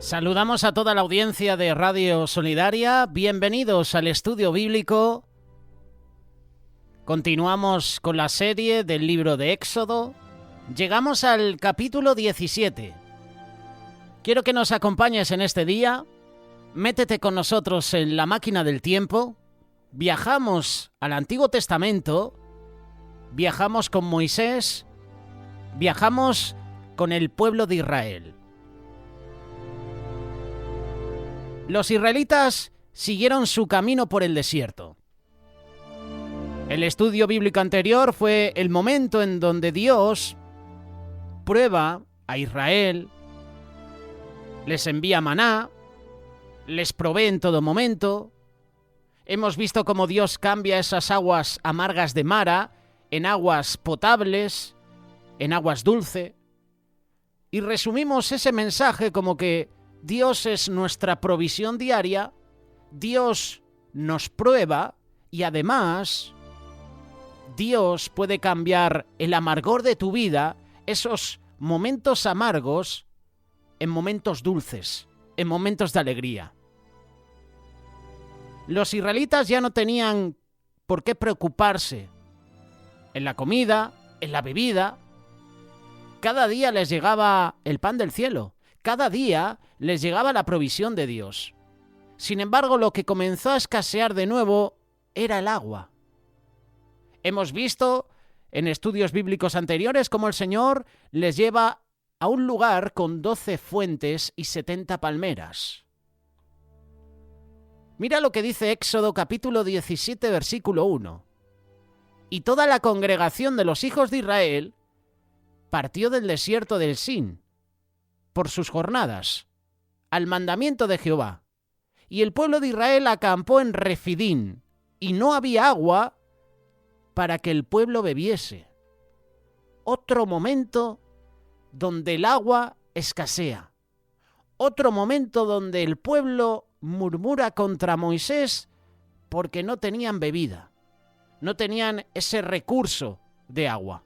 Saludamos a toda la audiencia de Radio Solidaria. Bienvenidos al estudio bíblico. Continuamos con la serie del libro de Éxodo. Llegamos al capítulo 17. Quiero que nos acompañes en este día. Métete con nosotros en la máquina del tiempo. Viajamos al Antiguo Testamento. Viajamos con Moisés. Viajamos con el pueblo de Israel. Los israelitas siguieron su camino por el desierto. El estudio bíblico anterior fue el momento en donde Dios prueba a Israel, les envía maná, les provee en todo momento. Hemos visto cómo Dios cambia esas aguas amargas de Mara en aguas potables, en aguas dulces. Y resumimos ese mensaje como que Dios es nuestra provisión diaria, Dios nos prueba y además Dios puede cambiar el amargor de tu vida, esos momentos amargos, en momentos dulces, en momentos de alegría. Los israelitas ya no tenían por qué preocuparse en la comida, en la bebida. Cada día les llegaba el pan del cielo. Cada día les llegaba la provisión de Dios. Sin embargo, lo que comenzó a escasear de nuevo era el agua. Hemos visto en estudios bíblicos anteriores cómo el Señor les lleva a un lugar con 12 fuentes y 70 palmeras. Mira lo que dice Éxodo capítulo 17, versículo 1. Y toda la congregación de los hijos de Israel partió del desierto del Sin por sus jornadas, al mandamiento de Jehová. Y el pueblo de Israel acampó en Refidín, y no había agua para que el pueblo bebiese. Otro momento donde el agua escasea. Otro momento donde el pueblo murmura contra Moisés porque no tenían bebida. No tenían ese recurso de agua.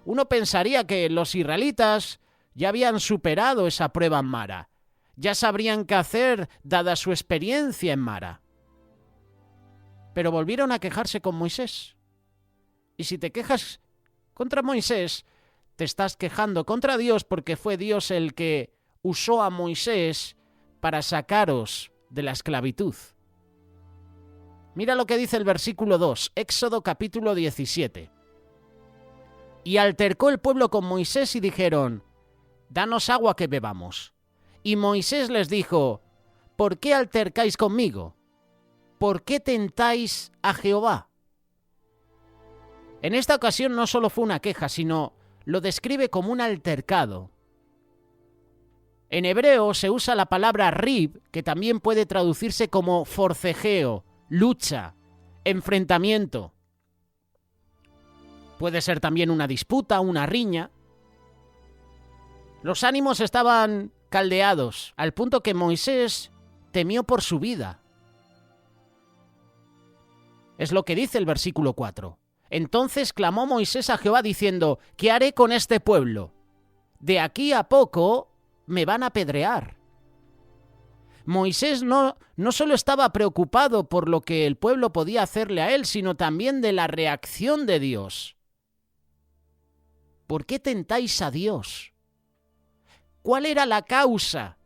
Uno pensaría que los israelitas ya habían superado esa prueba en Mara. Ya sabrían qué hacer, dada su experiencia en Mara. Pero volvieron a quejarse con Moisés. Y si te quejas contra Moisés, te estás quejando contra Dios porque fue Dios el que usó a Moisés para sacaros de la esclavitud. Mira lo que dice el versículo 2, Éxodo capítulo 17. Y altercó el pueblo con Moisés y dijeron: danos agua que bebamos. Y Moisés les dijo: ¿por qué altercáis conmigo? ¿Por qué tentáis a Jehová? En esta ocasión no solo fue una queja, sino lo describe como un altercado. En hebreo se usa la palabra rib, que también puede traducirse como forcejeo, lucha, enfrentamiento. Puede ser también una disputa, una riña. Los ánimos estaban caldeados, al punto que Moisés temió por su vida. Es lo que dice el versículo 4. Entonces clamó Moisés a Jehová diciendo: ¿qué haré con este pueblo? De aquí a poco me van a apedrear. Moisés no solo estaba preocupado por lo que el pueblo podía hacerle a él, sino también de la reacción de Dios. ¿Por qué tentáis a Dios? ¿Cuál era la causa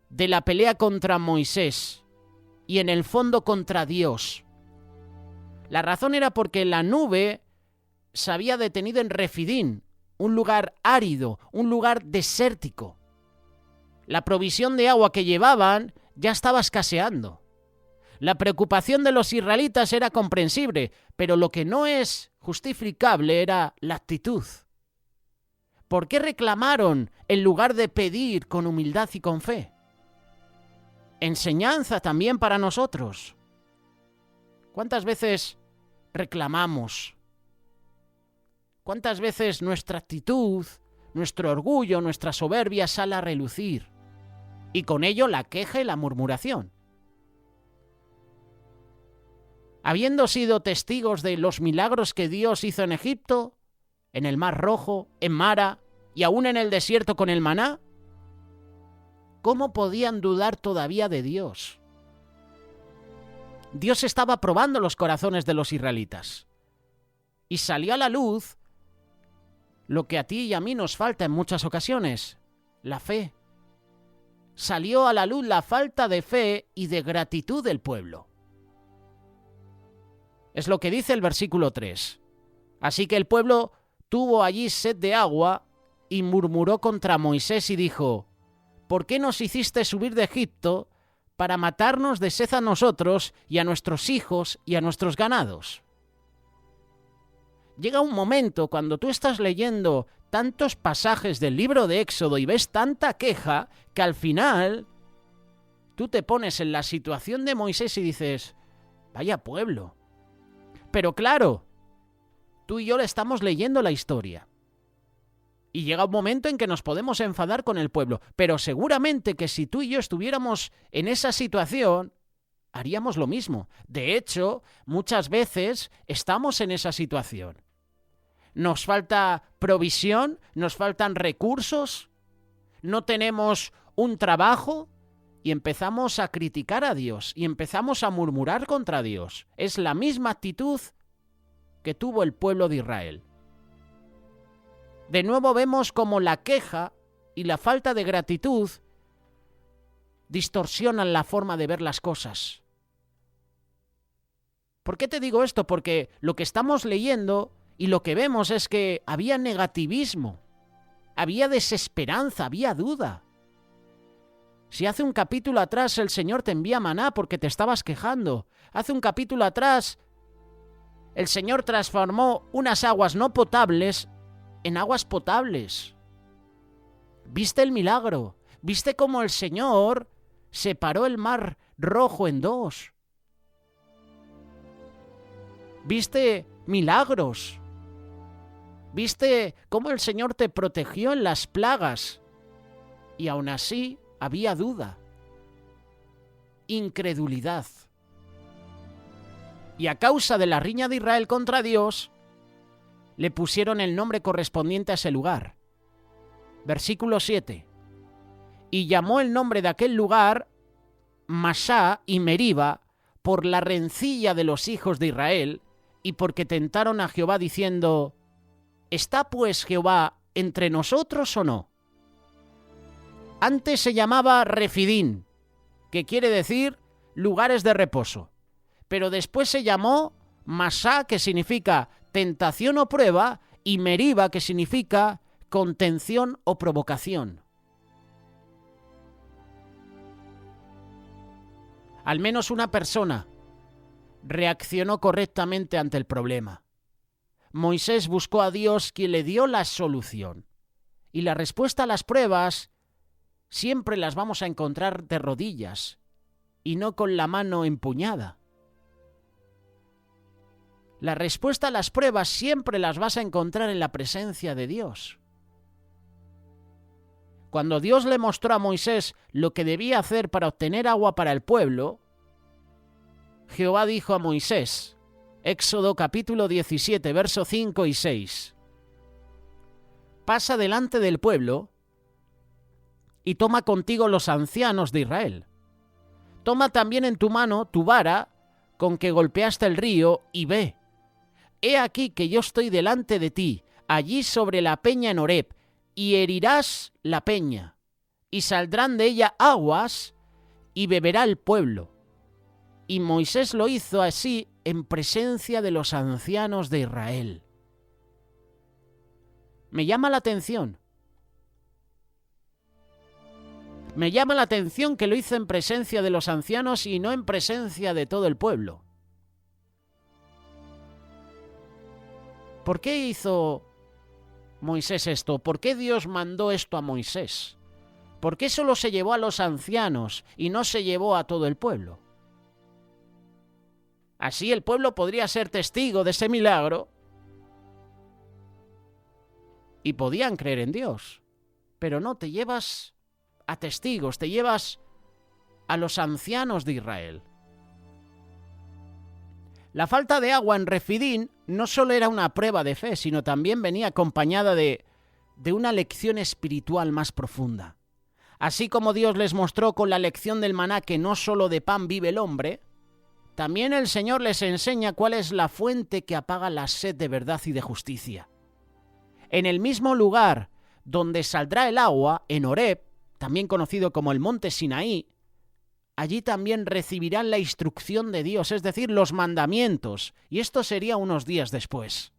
de la pelea contra Moisés y en el fondo contra Dios? La razón era porque la nube se había detenido en Refidín, un lugar árido, un lugar desértico. La provisión de agua que llevaban ya estaba escaseando. La preocupación de los israelitas era comprensible, pero lo que no es justificable era la actitud. ¿Por qué reclamaron en lugar de pedir con humildad y con fe? Enseñanza también para nosotros. ¿Cuántas veces reclamamos? ¿Cuántas veces nuestra actitud, nuestro orgullo, nuestra soberbia sale a relucir? Y con ello la queja y la murmuración. Habiendo sido testigos de los milagros que Dios hizo en Egipto, en el Mar Rojo, en Mara y aún en el desierto con el maná, ¿Cómo podían dudar todavía de Dios? Dios estaba probando los corazones de los israelitas. Y salió a la luz lo que a ti y a mí nos falta en muchas ocasiones, la fe. Salió a la luz la falta de fe y de gratitud del pueblo. Es lo que dice el versículo 3. Así que el pueblo tuvo allí sed de agua y murmuró contra Moisés y dijo: ¿por qué nos hiciste subir de Egipto para matarnos de sed a nosotros y a nuestros hijos y a nuestros ganados? Llega un momento cuando tú estás leyendo tantos pasajes del libro de Éxodo y ves tanta queja que al final tú te pones en la situación de Moisés y dices: vaya pueblo. Pero claro, tú y yo le estamos leyendo la historia. Y llega un momento en que nos podemos enfadar con el pueblo, pero seguramente que si tú y yo estuviéramos en esa situación, haríamos lo mismo. De hecho, muchas veces estamos en esa situación. Nos falta provisión, nos faltan recursos, no tenemos un trabajo y empezamos a criticar a Dios y empezamos a murmurar contra Dios. Es la misma actitud que tuvo el pueblo de Israel. De nuevo vemos cómo la queja y la falta de gratitud distorsionan la forma de ver las cosas. ¿Por qué te digo esto? Porque lo que estamos leyendo y lo que vemos es que había negativismo, había desesperanza, había duda. Si hace un capítulo atrás el Señor te envía maná porque te estabas quejando, hace un capítulo atrás el Señor transformó unas aguas no potables en aguas potables. ¿Viste el milagro? ¿Viste cómo el Señor separó el mar rojo en dos? ¿Viste milagros? ¿Viste cómo el Señor te protegió en las plagas? Y aún así había duda, incredulidad. Y a causa de la riña de Israel contra Dios, le pusieron el nombre correspondiente a ese lugar. Versículo 7. Y llamó el nombre de aquel lugar Masá y Meriba por la rencilla de los hijos de Israel y porque tentaron a Jehová diciendo: ¿está pues Jehová entre nosotros o no? Antes se llamaba Refidín, que quiere decir lugares de reposo, pero después se llamó Masá, que significa tentación o prueba, y Meriba, que significa contención o provocación. Al menos una persona reaccionó correctamente ante el problema. Moisés buscó a Dios, quien le dio la solución. Y la respuesta a las pruebas siempre las vamos a encontrar de rodillas y no con la mano empuñada. La respuesta a las pruebas siempre las vas a encontrar en la presencia de Dios. Cuando Dios le mostró a Moisés lo que debía hacer para obtener agua para el pueblo, Jehová dijo a Moisés, Éxodo capítulo 17, verso 5 y 6, pasa delante del pueblo y toma contigo los ancianos de Israel. Toma también en tu mano tu vara con que golpeaste el río y ve. He aquí que yo estoy delante de ti, allí sobre la peña en Horeb, y herirás la peña, y saldrán de ella aguas, y beberá el pueblo. Y Moisés lo hizo así en presencia de los ancianos de Israel. Me llama la atención. Me llama la atención que lo hizo en presencia de los ancianos y no en presencia de todo el pueblo. ¿Por qué hizo Moisés esto? ¿Por qué Dios mandó esto a Moisés? ¿Por qué solo se llevó a los ancianos y no se llevó a todo el pueblo? Así el pueblo podría ser testigo de ese milagro y podían creer en Dios. Pero no, te llevas a testigos, te llevas a los ancianos de Israel. La falta de agua en Refidín no solo era una prueba de fe, sino también venía acompañada de una lección espiritual más profunda. Así como Dios les mostró con la lección del maná que no solo de pan vive el hombre, también el Señor les enseña cuál es la fuente que apaga la sed de verdad y de justicia. En el mismo lugar donde saldrá el agua, en Horeb, también conocido como el monte Sinaí, allí también recibirán la instrucción de Dios, es decir, los mandamientos, y esto sería unos días después.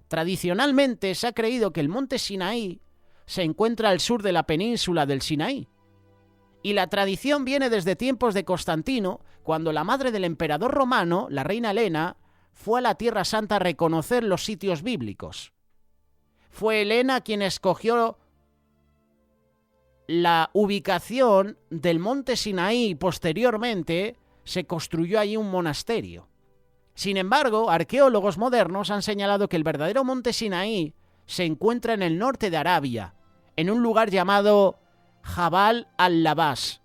Tradicionalmente se ha creído que el monte Sinaí se encuentra al sur de la península del Sinaí, y la tradición viene desde tiempos de Constantino, cuando la madre del emperador romano, la reina Helena, fue a la Tierra Santa a reconocer los sitios bíblicos. Fue Helena quien escogió la ubicación del monte Sinaí y posteriormente se construyó allí un monasterio. Sin embargo, arqueólogos modernos han señalado que el verdadero monte Sinaí se encuentra en el norte de Arabia, en un lugar llamado Jabal al-Labás.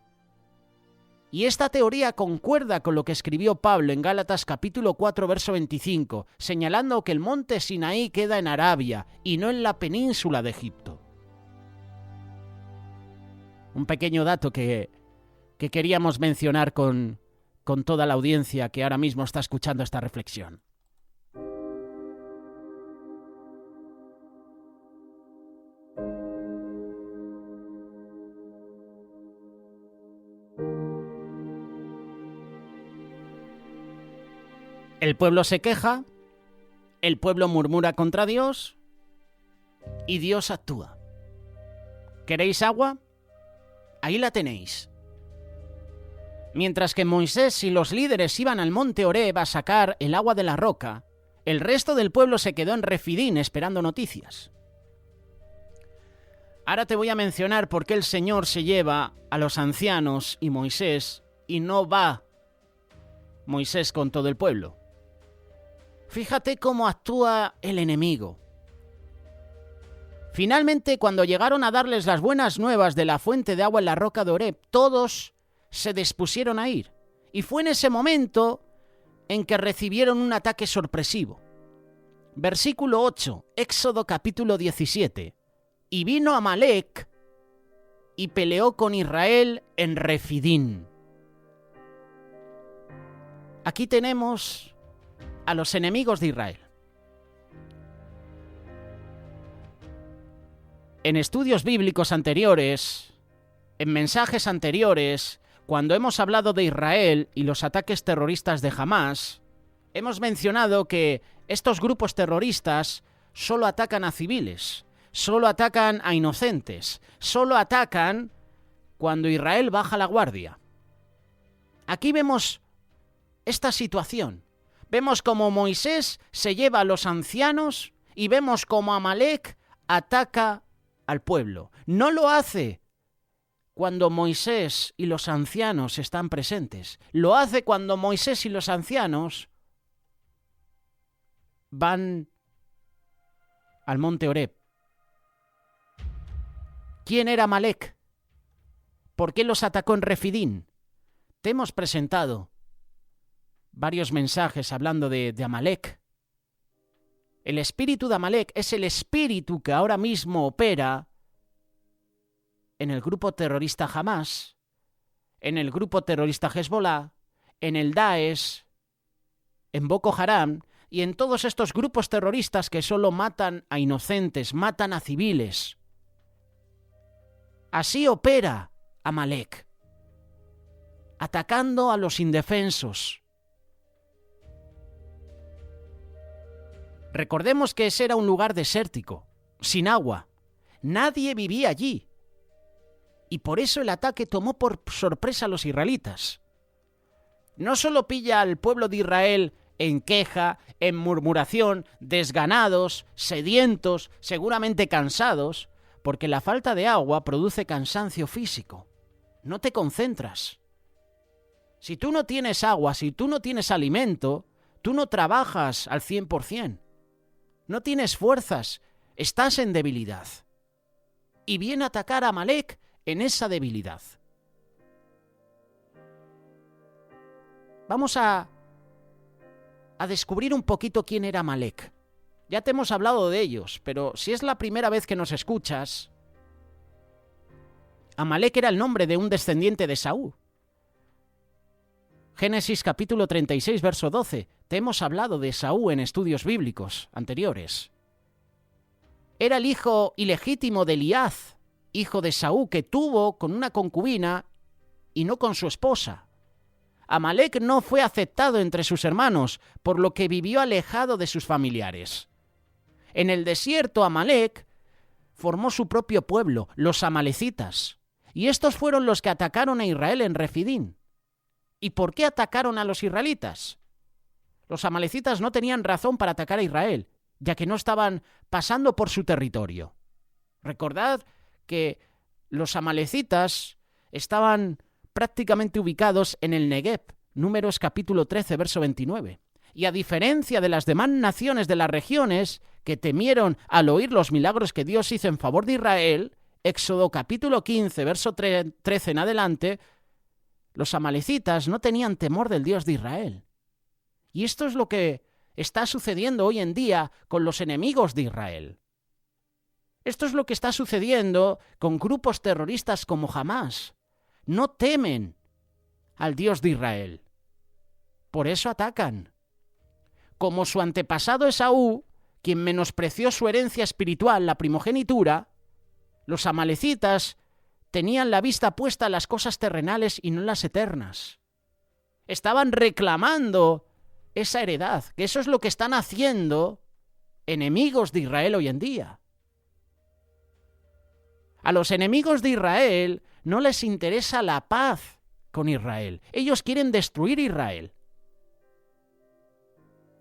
Y esta teoría concuerda con lo que escribió Pablo en Gálatas capítulo 4, verso 25, señalando que el monte Sinaí queda en Arabia y no en la península de Egipto. Un pequeño dato que queríamos mencionar con toda la audiencia que ahora mismo está escuchando esta reflexión. El pueblo se queja, el pueblo murmura contra Dios y Dios actúa. ¿Queréis agua? Ahí la tenéis. Mientras que Moisés y los líderes iban al monte Horeb a sacar el agua de la roca, el resto del pueblo se quedó en Refidín esperando noticias. Ahora te voy a mencionar por qué el Señor se lleva a los ancianos y Moisés y no va Moisés con todo el pueblo. Fíjate cómo actúa el enemigo. Finalmente, cuando llegaron a darles las buenas nuevas de la fuente de agua en la roca de Horeb, todos se dispusieron a ir. Y fue en ese momento en que recibieron un ataque sorpresivo. Versículo 8, Éxodo capítulo 17. Y vino Amalec y peleó con Israel en Refidín. Aquí tenemos a los enemigos de Israel. En estudios bíblicos anteriores, en mensajes anteriores, cuando hemos hablado de Israel y los ataques terroristas de Hamás, hemos mencionado que estos grupos terroristas solo atacan a civiles, solo atacan a inocentes, solo atacan cuando Israel baja la guardia. Aquí vemos esta situación. Vemos cómo Moisés se lleva a los ancianos y vemos cómo Amalec ataca al pueblo. No lo hace cuando Moisés y los ancianos están presentes. Lo hace cuando Moisés y los ancianos van al monte Horeb. ¿Quién era Amalec? ¿Por qué los atacó en Refidín? Te hemos presentado varios mensajes hablando de Amalec. El espíritu de Amalec es el espíritu que ahora mismo opera en el grupo terrorista Hamás, en el grupo terrorista Hezbollah, en el Daesh, en Boko Haram y en todos estos grupos terroristas que solo matan a inocentes, matan a civiles. Así opera Amalec, atacando a los indefensos. Recordemos que ese era un lugar desértico, sin agua. Nadie vivía allí. Y por eso el ataque tomó por sorpresa a los israelitas. No solo pilla al pueblo de Israel en queja, en murmuración, desganados, sedientos, seguramente cansados, porque la falta de agua produce cansancio físico. No te concentras. Si tú no tienes agua, si tú no tienes alimento, tú no trabajas al 100%. No tienes fuerzas, estás en debilidad. Y viene a atacar a Amalec en esa debilidad. Vamos a descubrir un poquito quién era Amalec. Ya te hemos hablado de ellos, pero si es la primera vez que nos escuchas, Amalek era el nombre de un descendiente de Esaú. Génesis capítulo 36, verso 12. Te hemos hablado de Esaú en estudios bíblicos anteriores. Era el hijo ilegítimo de Eliaz, hijo de Esaú, que tuvo con una concubina y no con su esposa. Amalek no fue aceptado entre sus hermanos, por lo que vivió alejado de sus familiares. En el desierto, Amalek formó su propio pueblo, los amalecitas, y estos fueron los que atacaron a Israel en Refidín. ¿Y por qué atacaron a los israelitas? Los amalecitas no tenían razón para atacar a Israel, ya que no estaban pasando por su territorio. Recordad que los amalecitas estaban prácticamente ubicados en el Negev, Números capítulo 13, verso 29. Y a diferencia de las demás naciones de las regiones que temieron al oír los milagros que Dios hizo en favor de Israel, Éxodo capítulo 15, verso 13 en adelante, los amalecitas no tenían temor del Dios de Israel. Y esto es lo que está sucediendo hoy en día con los enemigos de Israel. Esto es lo que está sucediendo con grupos terroristas como Hamás. No temen al Dios de Israel. Por eso atacan. Como su antepasado Esaú, quien menospreció su herencia espiritual, la primogenitura, los amalecitas tenían la vista puesta en las cosas terrenales y no en las eternas. Estaban reclamando esa heredad, que eso es lo que están haciendo enemigos de Israel hoy en día. A los enemigos de Israel no les interesa la paz con Israel. Ellos quieren destruir Israel.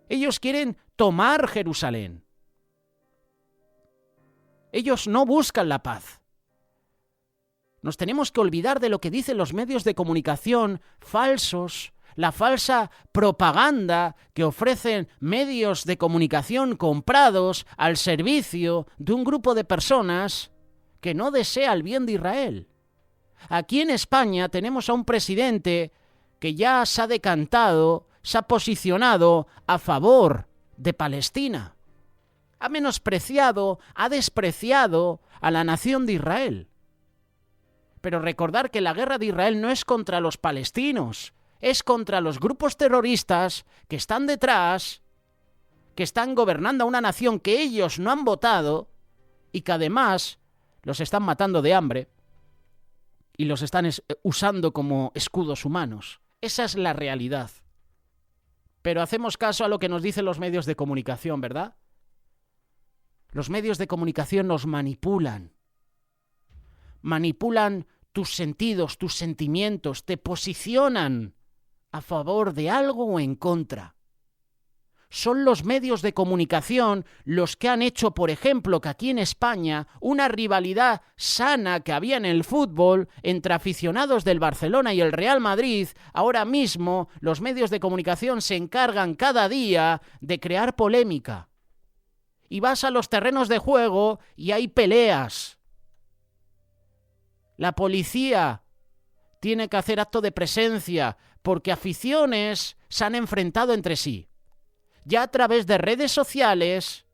Ellos quieren tomar Jerusalén. Ellos no buscan la paz. Nos tenemos que olvidar de lo que dicen los medios de comunicación falsos, la falsa propaganda que ofrecen medios de comunicación comprados al servicio de un grupo de personas que no desea el bien de Israel. Aquí en España tenemos a un presidente que ya se ha decantado, se ha posicionado a favor de Palestina. Ha menospreciado, ha despreciado a la nación de Israel. Pero recordar que la guerra de Israel no es contra los palestinos, es contra los grupos terroristas que están detrás, que están gobernando a una nación que ellos no han votado y que además los están matando de hambre y los están usando como escudos humanos. Esa es la realidad. Pero hacemos caso a lo que nos dicen los medios de comunicación, ¿verdad? Los medios de comunicación nos manipulan. Manipulan tus sentidos, tus sentimientos, te posicionan a favor de algo o en contra. Son los medios de comunicación los que han hecho, por ejemplo, que aquí en España una rivalidad sana que había en el fútbol entre aficionados del Barcelona y el Real Madrid, ahora mismo los medios de comunicación se encargan cada día de crear polémica. Y vas a los terrenos de juego y hay peleas. La policía tiene que hacer acto de presencia porque aficiones se han enfrentado entre sí. Ya a través de redes sociales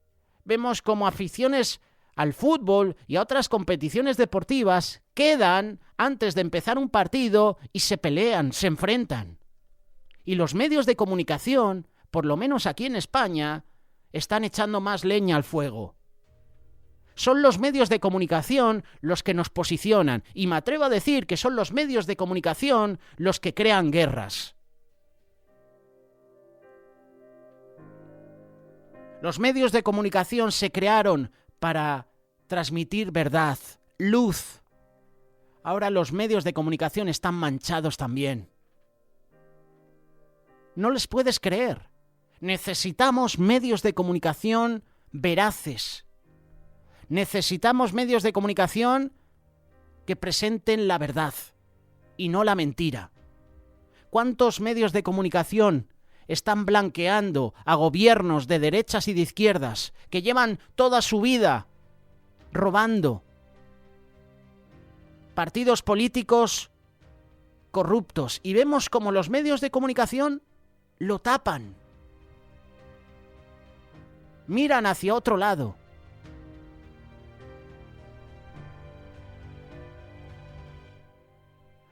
vemos como aficiones al fútbol y a otras competiciones deportivas quedan antes de empezar un partido y se pelean, se enfrentan. Y los medios de comunicación, por lo menos aquí en España, están echando más leña al fuego. Son los medios de comunicación los que nos posicionan, y me atrevo a decir que son los medios de comunicación los que crean guerras. Los medios de comunicación se crearon para transmitir verdad, luz. Ahora los medios de comunicación están manchados también. No les puedes creer. Necesitamos medios de comunicación veraces. Necesitamos medios de comunicación que presenten la verdad y no la mentira. ¿Cuántos medios de comunicación están blanqueando a gobiernos de derechas y de izquierdas que llevan toda su vida robando? Partidos políticos corruptos. Y vemos como los medios de comunicación lo tapan. Miran hacia otro lado.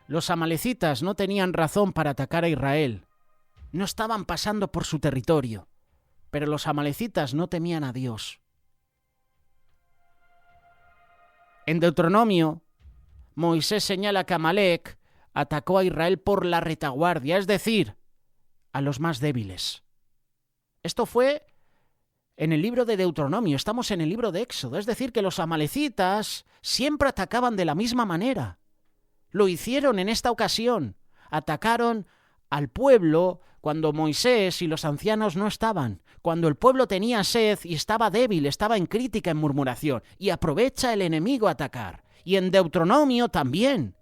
Los amalecitas no tenían razón para atacar a Israel. No estaban pasando por su territorio, pero los amalecitas no temían a Dios. En Deuteronomio, Moisés señala que Amalec atacó a Israel por la retaguardia, es decir, a los más débiles. Esto fue en el libro de Deuteronomio, estamos en el libro de Éxodo, es decir, que los amalecitas siempre atacaban de la misma manera. Lo hicieron en esta ocasión, atacaron al pueblo cuando Moisés y los ancianos no estaban, cuando el pueblo tenía sed y estaba débil, estaba en crítica, en murmuración, y aprovecha el enemigo a atacar. Y en Deuteronomio también.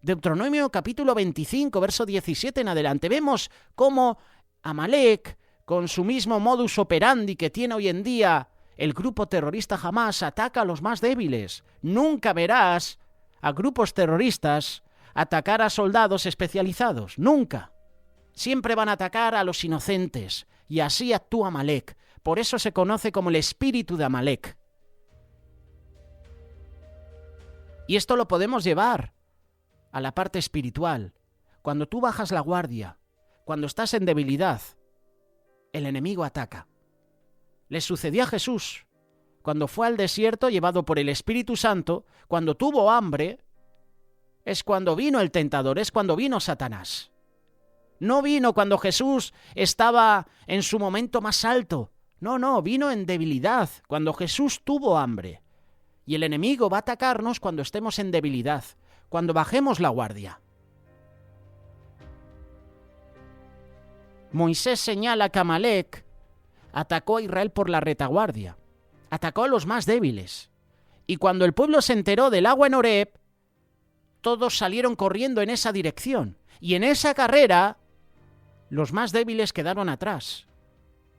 Deuteronomio capítulo 25, verso 17 en adelante, vemos cómo Amalec, con su mismo modus operandi que tiene hoy en día el grupo terrorista Hamás, ataca a los más débiles. Nunca verás a grupos terroristas atacar a soldados especializados, nunca. Siempre van a atacar a los inocentes, y así actúa Amalec. Por eso se conoce como el espíritu de Amalec. Y esto lo podemos llevar a la parte espiritual. Cuando tú bajas la guardia, cuando estás en debilidad, el enemigo ataca. Le sucedió a Jesús cuando fue al desierto llevado por el Espíritu Santo, cuando tuvo hambre, es cuando vino el tentador, es cuando vino Satanás. No vino cuando Jesús estaba en su momento más alto. No, vino en debilidad, cuando Jesús tuvo hambre. Y el enemigo va a atacarnos cuando estemos en debilidad, cuando bajemos la guardia. Moisés señala que Amalec atacó a Israel por la retaguardia, atacó a los más débiles. Y cuando el pueblo se enteró del agua en Horeb, todos salieron corriendo en esa dirección. Y en esa carrera, los más débiles quedaron atrás.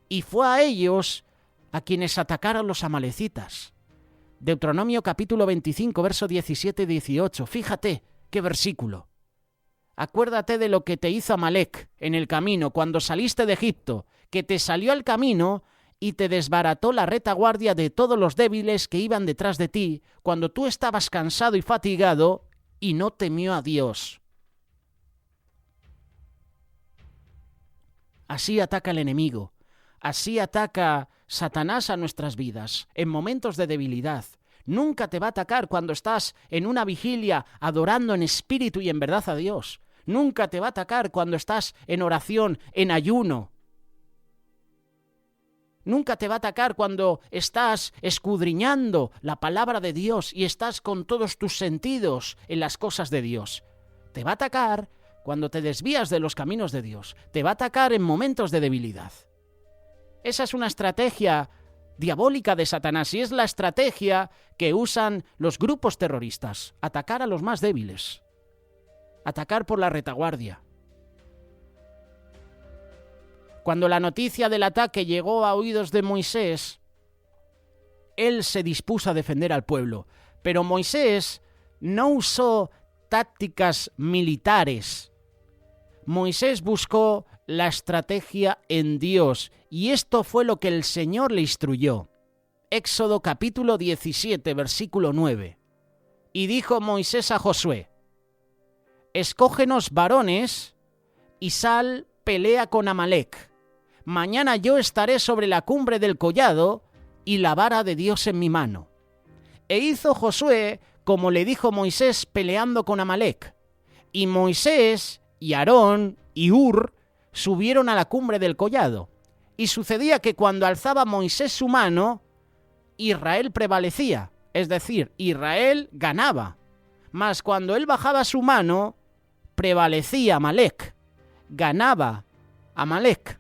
Y fue a ellos a quienes atacaron los amalecitas. Deuteronomio capítulo 25, verso 17 y 18. Fíjate qué versículo. Acuérdate de lo que te hizo Amalec en el camino cuando saliste de Egipto, que te salió al camino y te desbarató la retaguardia de todos los débiles que iban detrás de ti, cuando tú estabas cansado y fatigado y no temió a Dios. Así ataca el enemigo, así ataca Satanás a nuestras vidas, en momentos de debilidad. Nunca te va a atacar cuando estás en una vigilia adorando en espíritu y en verdad a Dios. Nunca te va a atacar cuando estás en oración, en ayuno. Nunca te va a atacar cuando estás escudriñando la palabra de Dios y estás con todos tus sentidos en las cosas de Dios. Te va a atacar cuando te desvías de los caminos de Dios. Te va a atacar en momentos de debilidad. Esa es una estrategia diabólica de Satanás y es la estrategia que usan los grupos terroristas. Atacar a los más débiles. Atacar por la retaguardia. Cuando la noticia del ataque llegó a oídos de Moisés, él se dispuso a defender al pueblo. Pero Moisés no usó tácticas militares. Moisés buscó la estrategia en Dios, y esto fue lo que el Señor le instruyó. Éxodo capítulo 17, versículo 9. Y dijo Moisés a Josué: escógenos varones y sal, pelea con Amalec. Mañana yo estaré sobre la cumbre del collado y la vara de Dios en mi mano. E hizo Josué como le dijo Moisés peleando con Amalec. Y Moisés y Aarón y Hur subieron a la cumbre del collado. Y sucedía que cuando alzaba Moisés su mano, Israel prevalecía, es decir, Israel ganaba. Mas cuando él bajaba su mano, prevalecía Amalec, ganaba Amalec.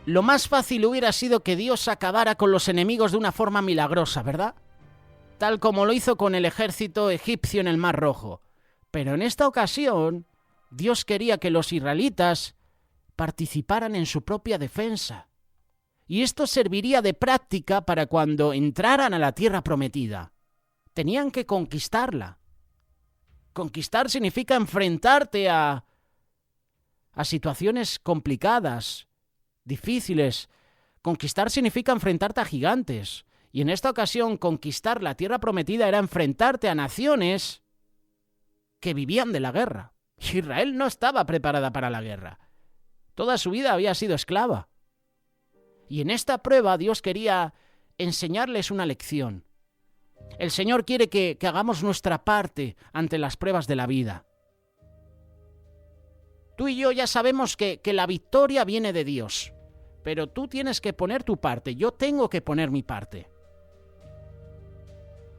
Lo más fácil hubiera sido que Dios acabara con los enemigos de una forma milagrosa, ¿verdad? Tal como lo hizo con el ejército egipcio en el Mar Rojo. Pero en esta ocasión, Dios quería que los israelitas participaran en su propia defensa. Y esto serviría de práctica para cuando entraran a la tierra prometida. Tenían que conquistarla. Conquistar significa enfrentarte a situaciones complicadas, difíciles. Conquistar significa enfrentarte a gigantes. Y en esta ocasión, conquistar la tierra prometida era enfrentarte a naciones que vivían de la guerra. Israel no estaba preparada para la guerra. Toda su vida había sido esclava. Y en esta prueba Dios quería enseñarles una lección. El Señor quiere que hagamos nuestra parte ante las pruebas de la vida. Tú y yo ya sabemos que la victoria viene de Dios, pero tú tienes que poner tu parte, yo tengo que poner mi parte.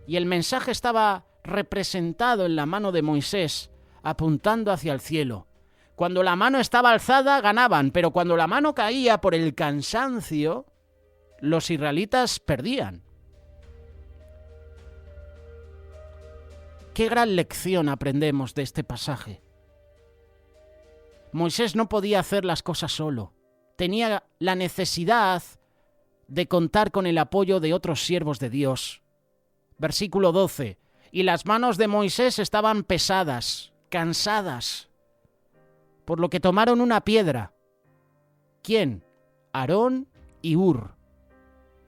Y el mensaje estaba representado en la mano de Moisés, apuntando hacia el cielo. Cuando la mano estaba alzada, ganaban, pero cuando la mano caía por el cansancio, los israelitas perdían. Qué gran lección aprendemos de este pasaje. Moisés no podía hacer las cosas solo. Tenía la necesidad de contar con el apoyo de otros siervos de Dios. Versículo 12. Y las manos de Moisés estaban pesadas, cansadas, por lo que tomaron una piedra. ¿Quién? Aarón y Hur.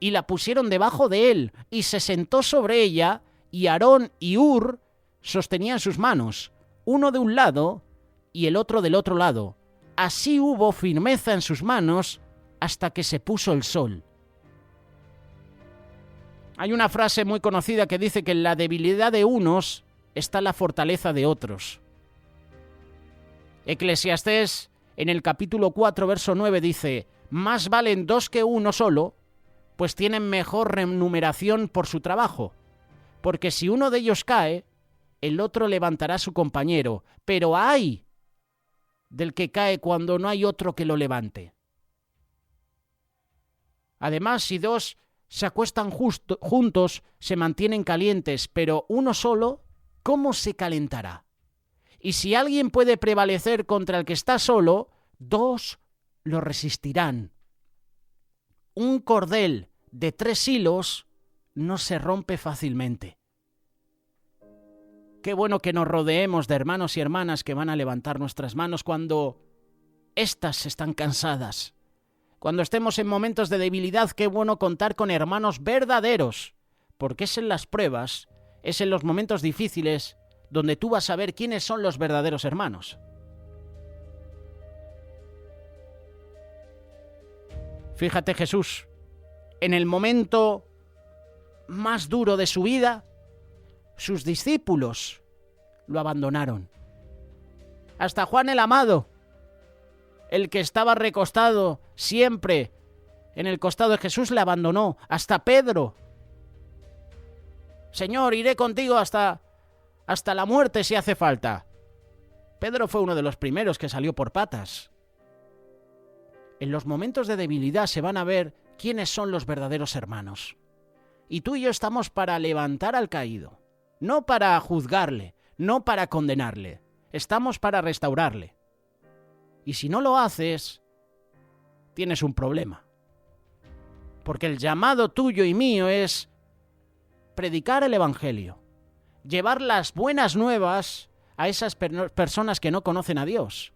Y la pusieron debajo de él, y se sentó sobre ella, y Aarón y Hur sostenían sus manos, uno de un lado y el otro del otro lado. Así hubo firmeza en sus manos hasta que se puso el sol. Hay una frase muy conocida que dice que en la debilidad de unos está la fortaleza de otros. Eclesiastés, en el capítulo 4, verso 9, dice: «Más valen dos que uno solo, pues tienen mejor remuneración por su trabajo. Porque si uno de ellos cae, el otro levantará a su compañero, pero ¡ay del que cae cuando no hay otro que lo levante!». Además, si dos se acuestan juntos, se mantienen calientes, pero uno solo, ¿cómo se calentará? Y si alguien puede prevalecer contra el que está solo, dos lo resistirán. Un cordel de 3 hilos no se rompe fácilmente. Qué bueno que nos rodeemos de hermanos y hermanas que van a levantar nuestras manos cuando éstas están cansadas. Cuando estemos en momentos de debilidad, qué bueno contar con hermanos verdaderos, porque es en las pruebas, es en los momentos difíciles donde tú vas a ver quiénes son los verdaderos hermanos. Fíjate, Jesús, en el momento más duro de su vida, sus discípulos lo abandonaron. Hasta Juan el Amado, el que estaba recostado siempre en el costado de Jesús, le abandonó. Hasta Pedro: «Señor, iré contigo hasta la muerte si hace falta». Pedro fue uno de los primeros que salió por patas. En los momentos de debilidad se van a ver quiénes son los verdaderos hermanos. Y tú y yo estamos para levantar al caído, no para juzgarle, no para condenarle. Estamos para restaurarle. Y si no lo haces, tienes un problema. Porque el llamado tuyo y mío es predicar el Evangelio, llevar las buenas nuevas a esas personas que no conocen a Dios.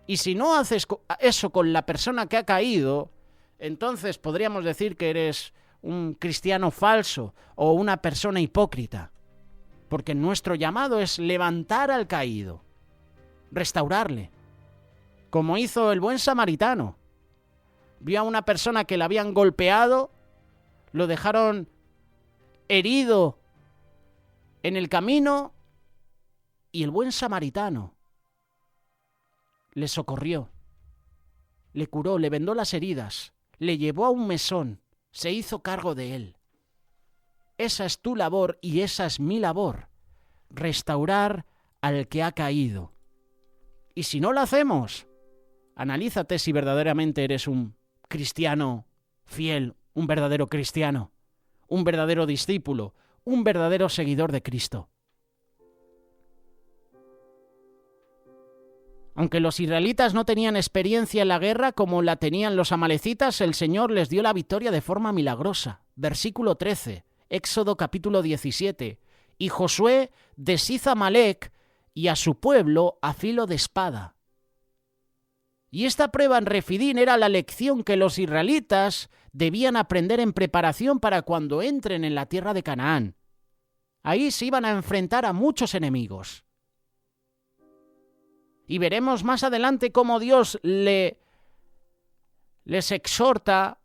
Y si no haces eso con la persona que ha caído, entonces podríamos decir que eres un cristiano falso o una persona hipócrita. Porque nuestro llamado es levantar al caído, restaurarle, como hizo el buen samaritano. Vio a una persona que le habían golpeado, lo dejaron herido en el camino, y el buen samaritano le socorrió, le curó, le vendó las heridas, le llevó a un mesón, se hizo cargo de él. Esa es tu labor y esa es mi labor, restaurar al que ha caído. Y si no lo hacemos, analízate si verdaderamente eres un cristiano fiel, un verdadero cristiano, un verdadero discípulo, un verdadero seguidor de Cristo. Aunque los israelitas no tenían experiencia en la guerra como la tenían los amalecitas, el Señor les dio la victoria de forma milagrosa. Versículo 13, Éxodo capítulo 17. Y Josué deshizo a Amalec y a su pueblo a filo de espada. Y esta prueba en Refidín era la lección que los israelitas debían aprender en preparación para cuando entren en la tierra de Canaán. Ahí se iban a enfrentar a muchos enemigos. Y veremos más adelante cómo Dios les exhorta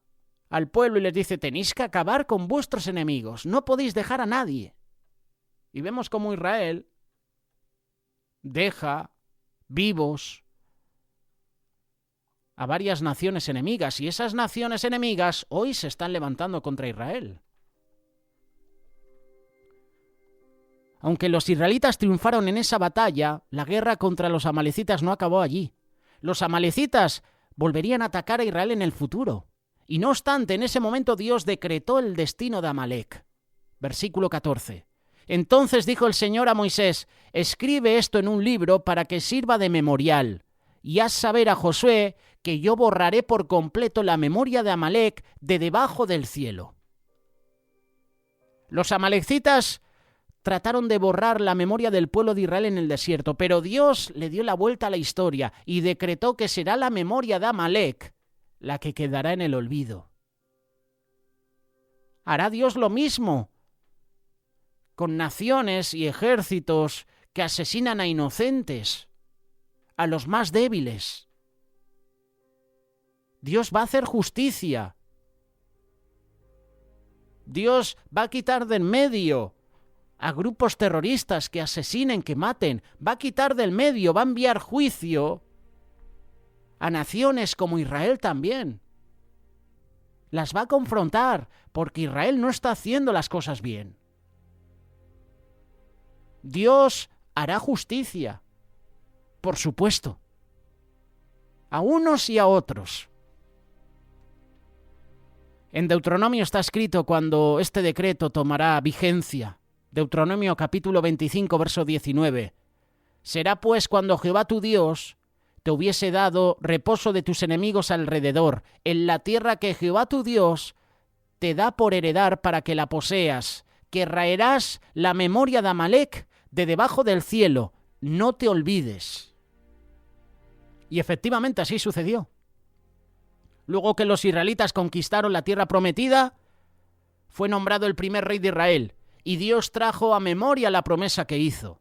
al pueblo y les dice: tenéis que acabar con vuestros enemigos, no podéis dejar a nadie. Y vemos cómo Israel deja vivos a varias naciones enemigas, y esas naciones enemigas hoy se están levantando contra Israel. Aunque los israelitas triunfaron en esa batalla, la guerra contra los amalecitas no acabó allí. Los amalecitas volverían a atacar a Israel en el futuro. Y no obstante, en ese momento Dios decretó el destino de Amalec. Versículo 14. Entonces dijo el Señor a Moisés: escribe esto en un libro para que sirva de memorial, y haz saber a Josué que yo borraré por completo la memoria de Amalec de debajo del cielo. Los amalecitas trataron de borrar la memoria del pueblo de Israel en el desierto, pero Dios le dio la vuelta a la historia y decretó que será la memoria de Amalec la que quedará en el olvido. Hará Dios lo mismo con naciones y ejércitos que asesinan a inocentes, a los más débiles. Dios va a hacer justicia. Dios va a quitar de en medio a grupos terroristas que asesinen, que maten. Va a quitar del medio, va a enviar juicio a naciones como Israel también. Las va a confrontar porque Israel no está haciendo las cosas bien. Dios hará justicia, por supuesto, a unos y a otros. En Deuteronomio está escrito cuando este decreto tomará vigencia. Deuteronomio capítulo 25, verso 19. Será pues cuando Jehová tu Dios te hubiese dado reposo de tus enemigos alrededor, en la tierra que Jehová tu Dios te da por heredar para que la poseas, que raerás la memoria de Amalec de debajo del cielo, no te olvides. Y efectivamente así sucedió. Luego que los israelitas conquistaron la tierra prometida, fue nombrado el primer rey de Israel, y Dios trajo a memoria la promesa que hizo.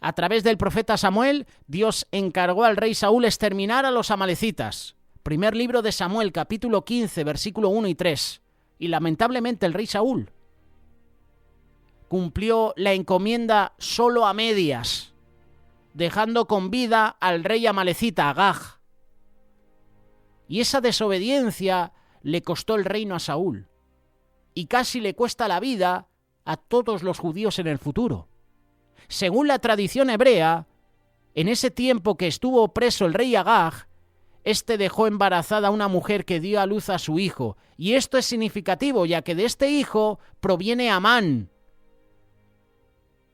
A través del profeta Samuel, Dios encargó al rey Saúl exterminar a los amalecitas. Primer libro de Samuel, capítulo 15, versículo 1 y 3. Y lamentablemente el rey Saúl cumplió la encomienda solo a medias, dejando con vida al rey amalecita, Agag. Y esa desobediencia le costó el reino a Saúl, y casi le cuesta la vida a todos los judíos en el futuro. Según la tradición hebrea, en ese tiempo que estuvo preso el rey Agag, este dejó embarazada a una mujer que dio a luz a su hijo, y esto es significativo, ya que de este hijo proviene Amán.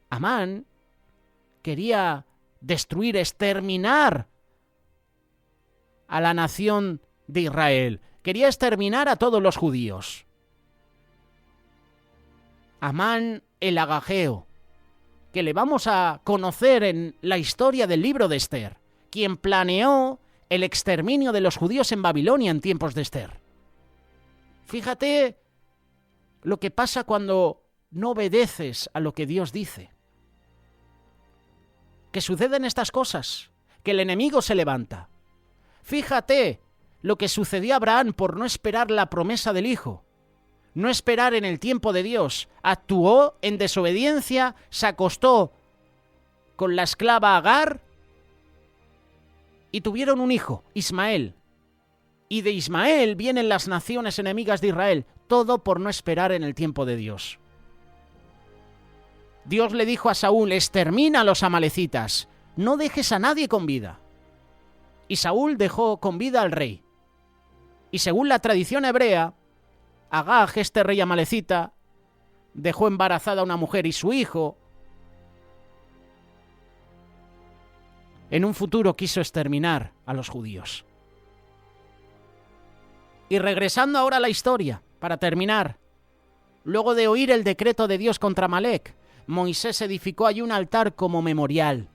Amán quería destruir, exterminar a la nación de Israel. Quería exterminar a todos los judíos. Amán el Agageo, que le vamos a conocer en la historia del libro de Esther, quien planeó el exterminio de los judíos en Babilonia en tiempos de Esther. Fíjate lo que pasa cuando no obedeces a lo que Dios dice. Que suceden estas cosas, que el enemigo se levanta. Fíjate lo que sucedió a Abraham por no esperar la promesa del hijo, no esperar en el tiempo de Dios. Actuó en desobediencia, se acostó con la esclava Agar y tuvieron un hijo, Ismael. Y de Ismael vienen las naciones enemigas de Israel, todo por no esperar en el tiempo de Dios. Dios le dijo a Saúl: extermina a los amalecitas, no dejes a nadie con vida. Y Saúl dejó con vida al rey. Y según la tradición hebrea, Agag, este rey amalecita, dejó embarazada a una mujer y su hijo, en un futuro quiso exterminar a los judíos. Y regresando ahora a la historia, para terminar, luego de oír el decreto de Dios contra Amalec, Moisés edificó allí un altar como memorial.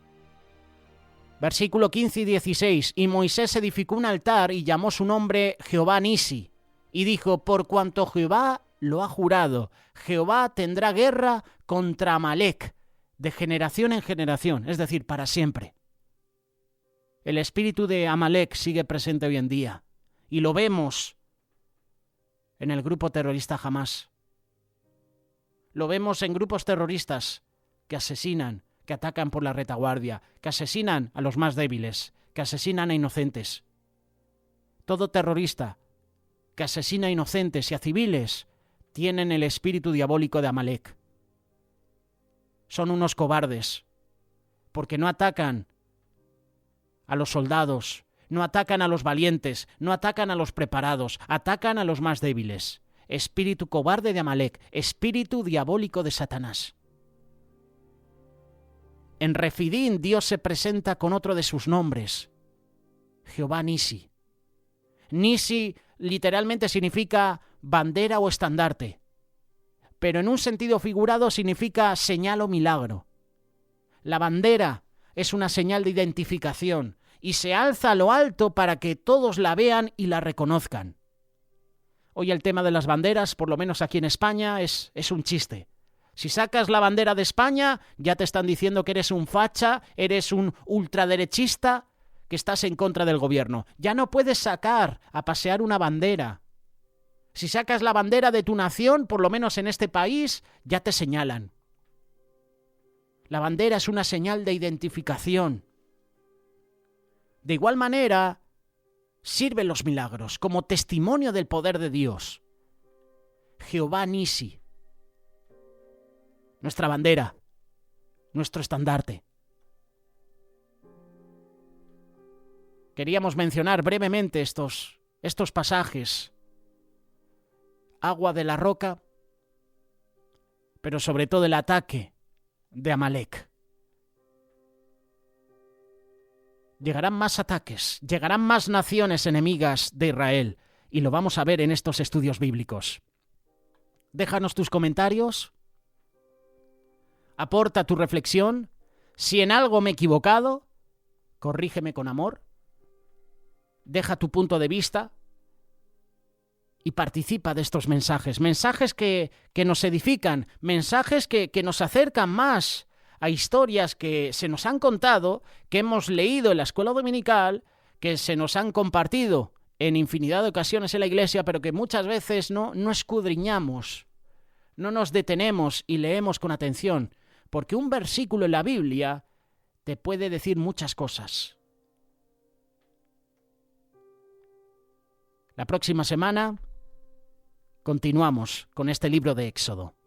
Versículo 15 y 16. Y Moisés edificó un altar y llamó su nombre Jehová Nisi. Y dijo, por cuanto Jehová lo ha jurado, Jehová tendrá guerra contra Amalec, de generación en generación, es decir, para siempre. El espíritu de Amalec sigue presente hoy en día. Y lo vemos en el grupo terrorista Hamás. Lo vemos en grupos terroristas que asesinan, que atacan por la retaguardia, que asesinan a los más débiles, que asesinan a inocentes. Todo terrorista que asesina a inocentes y a civiles tienen el espíritu diabólico de Amalec. Son unos cobardes, porque no atacan a los soldados, no atacan a los valientes, no atacan a los preparados, atacan a los más débiles. Espíritu cobarde de Amalec, espíritu diabólico de Satanás. En Refidín Dios se presenta con otro de sus nombres, Jehová Nisi. Nisi literalmente significa bandera o estandarte, pero en un sentido figurado significa señal o milagro. La bandera es una señal de identificación y se alza a lo alto para que todos la vean y la reconozcan. Hoy el tema de las banderas, por lo menos aquí en España, es un chiste. Si sacas la bandera de España, ya te están diciendo que eres un facha, eres un ultraderechista, que estás en contra del gobierno. Ya no puedes sacar a pasear una bandera. Si sacas la bandera de tu nación, por lo menos en este país, ya te señalan. La bandera es una señal de identificación. De igual manera, sirven los milagros como testimonio del poder de Dios. Jehová Nisi, nuestra bandera, nuestro estandarte. Queríamos mencionar brevemente estos pasajes. Agua de la roca, pero sobre todo el ataque de Amalec. Llegarán más ataques, llegarán más naciones enemigas de Israel, y lo vamos a ver en estos estudios bíblicos. Déjanos tus comentarios, aporta tu reflexión. Si en algo me he equivocado, corrígeme con amor. Deja tu punto de vista y participa de estos mensajes. Mensajes que nos edifican, mensajes que nos acercan más a historias que se nos han contado, que hemos leído en la escuela dominical, que se nos han compartido en infinidad de ocasiones en la iglesia, pero que muchas veces no escudriñamos, no nos detenemos y leemos con atención, porque un versículo en la Biblia te puede decir muchas cosas. La próxima semana continuamos con este libro de Éxodo.